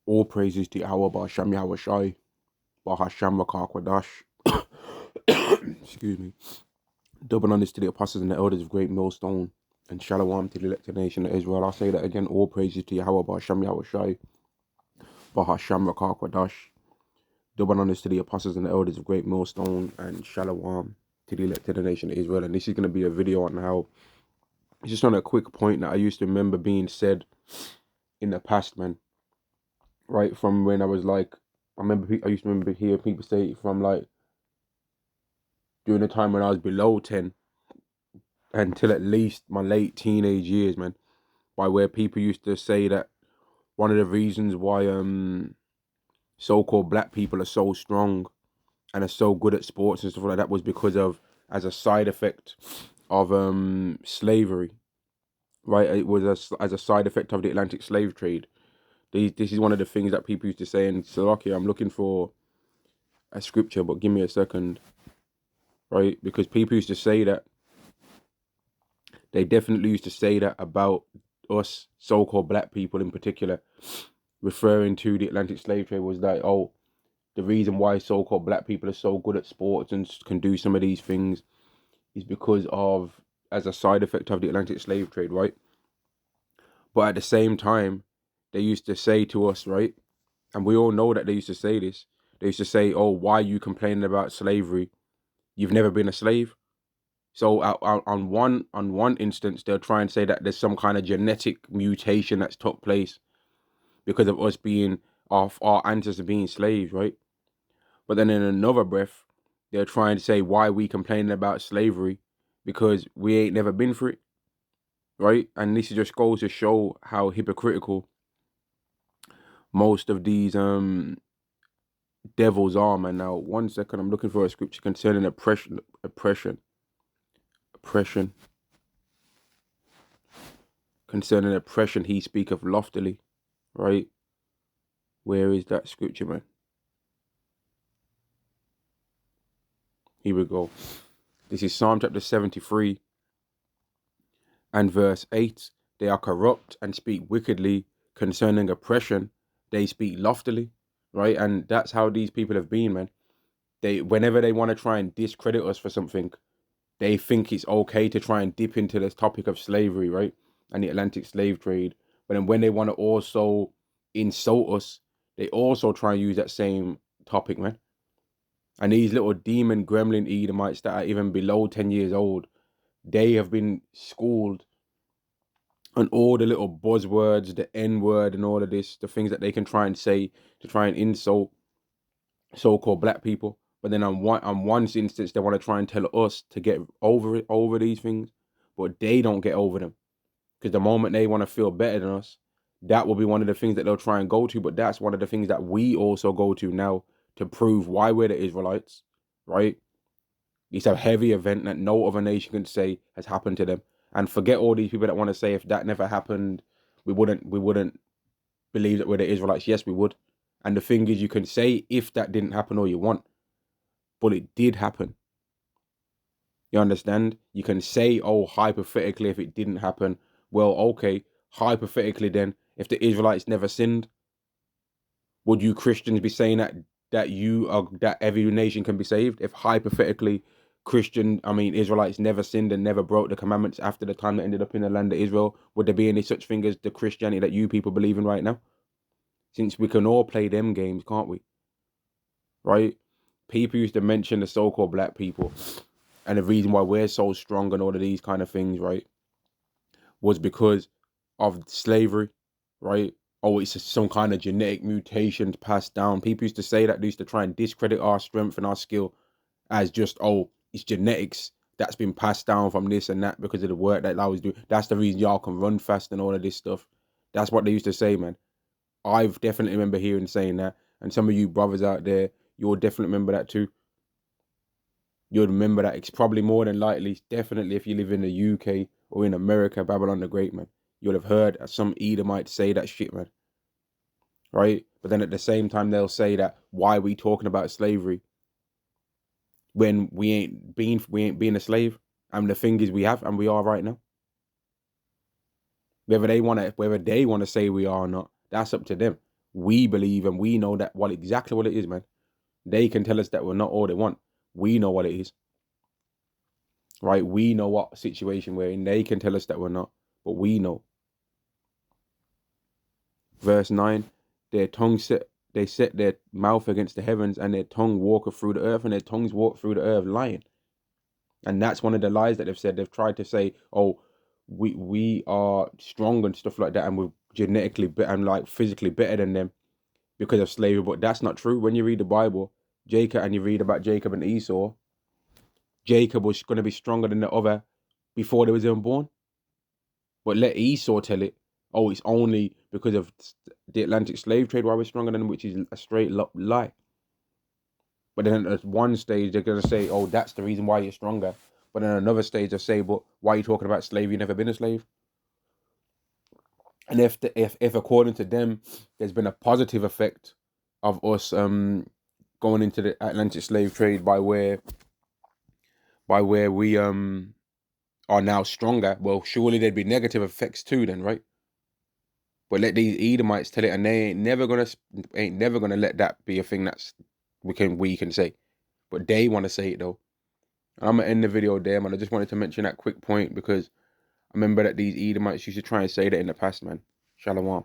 All praises to Yahweh, Ba'ashem Yahweh Shai, Bahashem Rakakwadash. Excuse me. Double honors to the apostles and the elders of Great Millstone, and Shalom to the elected nation of Israel. I'll say that again. All praises to Yahweh, Ba'ashem Yahweh Shai, Bahashem Rakakwadash. Double honors to the apostles and the elders of Great Millstone, and Shalom to the elected nation of Israel. And this is going to be a video on how, it's just on a quick point that I used to remember being said in the past, man. Right from when I was like, I used to remember hearing people say from like during the time when I was below 10 until at least my late teenage years, man, by where people used to say that one of the reasons why so-called black people are so strong and are so good at sports and stuff like that was because of, as a side effect of slavery, right? It was as a side effect of the Atlantic slave trade. This is one of the things that people used to say. And so, okay, I'm looking for a scripture, but give me a second, right? Because people used to say that, they definitely used to say that about us so-called black people in particular, referring to the Atlantic slave trade, was like, oh, the reason why so-called black people are so good at sports and can do some of these things is because of, as a side effect of the Atlantic slave trade, right? But at the same time, they used to say to us, right? And we all know that they used to say this. They used to say, oh, why are you complaining about slavery? You've never been a slave. So on one instance, they'll try and say that there's some kind of genetic mutation that's took place because of us being, our ancestors being slaves, right? But then in another breath, they're trying to say why we complaining about slavery because we ain't never been through it, right? And this just goes to show how hypocritical most of these devils are, man. Now, 1 second, I'm looking for a scripture concerning oppression. Concerning oppression, he speaketh loftily, right? Where is that scripture, man? Here we go. This is Psalm chapter 73 and verse 8. They are corrupt and speak wickedly concerning oppression. They speak loftily, right? And that's how these people have been, man. Whenever they want to try and discredit us for something, they think it's okay to try and dip into this topic of slavery, right? And the Atlantic slave trade. But then when they want to also insult us, they also try and use that same topic, man. And these little demon gremlin Edomites that are even below 10 years old, they have been schooled on all the little buzzwords, the N word and all of this, the things that they can try and say to try and insult so-called black people. But then on one instance, they want to try and tell us to get over these things, but they don't get over them. Because the moment they want to feel better than us, that will be one of the things that they'll try and go to. But that's one of the things that we also go to now to prove why we're the Israelites, right? It's a heavy event that no other nation can say has happened to them. And forget all these people that want to say if that never happened, we wouldn't believe that we're the Israelites. Yes, we would. And the thing is, you can say if that didn't happen all you want, but it did happen. You understand? You can say, oh, hypothetically, if it didn't happen, well, okay, hypothetically then, if the Israelites never sinned, would you Christians be saying that every nation can be saved? If hypothetically Israelites never sinned and never broke the commandments after the time they ended up in the land of Israel, would there be any such thing as the Christianity that you people believe in right now? Since we can all play them games, can't we? Right? People used to mention the so-called black people and the reason why we're so strong and all of these kind of things, right, was because of slavery, right? Oh, it's some kind of genetic mutation passed down. People used to say that. They used to try and discredit our strength and our skill as just, oh, it's genetics that's been passed down from this and that because of the work that I was doing. That's the reason y'all can run fast and all of this stuff. That's what they used to say, man. I've definitely remember hearing saying that. And some of you brothers out there, you'll definitely remember that too. You'll remember that. It's probably more than likely, definitely if you live in the UK or in America, Babylon the Great, man. You'll have heard some Edomite say that shit, man. Right? But then at the same time, they'll say that, why are we talking about slavery when we ain't been a slave? And the thing is, we have, and we are right now. Whether they want to say we are or not, that's up to them. We believe and we know that exactly what it is, man. They can tell us that we're not all they want. We know what it is, right? We know what situation we're in. They can tell us that we're not, but we know. Verse 9, they set their mouth against the heavens, and their tongue walketh through the earth, and their tongues walk through the earth, lying. And that's one of the lies that they've said. They've tried to say, oh, we are strong and stuff like that, and we're genetically and like physically better than them because of slavery. But that's not true. When you read the Bible, and you read about Jacob and Esau, Jacob was going to be stronger than the other before they was even born. But let Esau tell it, oh, it's only because of the Atlantic slave trade why we're stronger than them, which is a straight lie. But then at one stage, they're going to say, oh, that's the reason why you're stronger. But then another stage, they'll say, but why are you talking about slavery? You've never been a slave. And if according to them, there's been a positive effect of us going into the Atlantic slave trade by where we are now stronger, well, surely there'd be negative effects too then, right? But let these Edomites tell it, and they ain't never gonna let that be a thing that's we can say. But they want to say it though. I'm gonna end the video there, man. I just wanted to mention that quick point because I remember that these Edomites used to try and say that in the past, man. Shalom.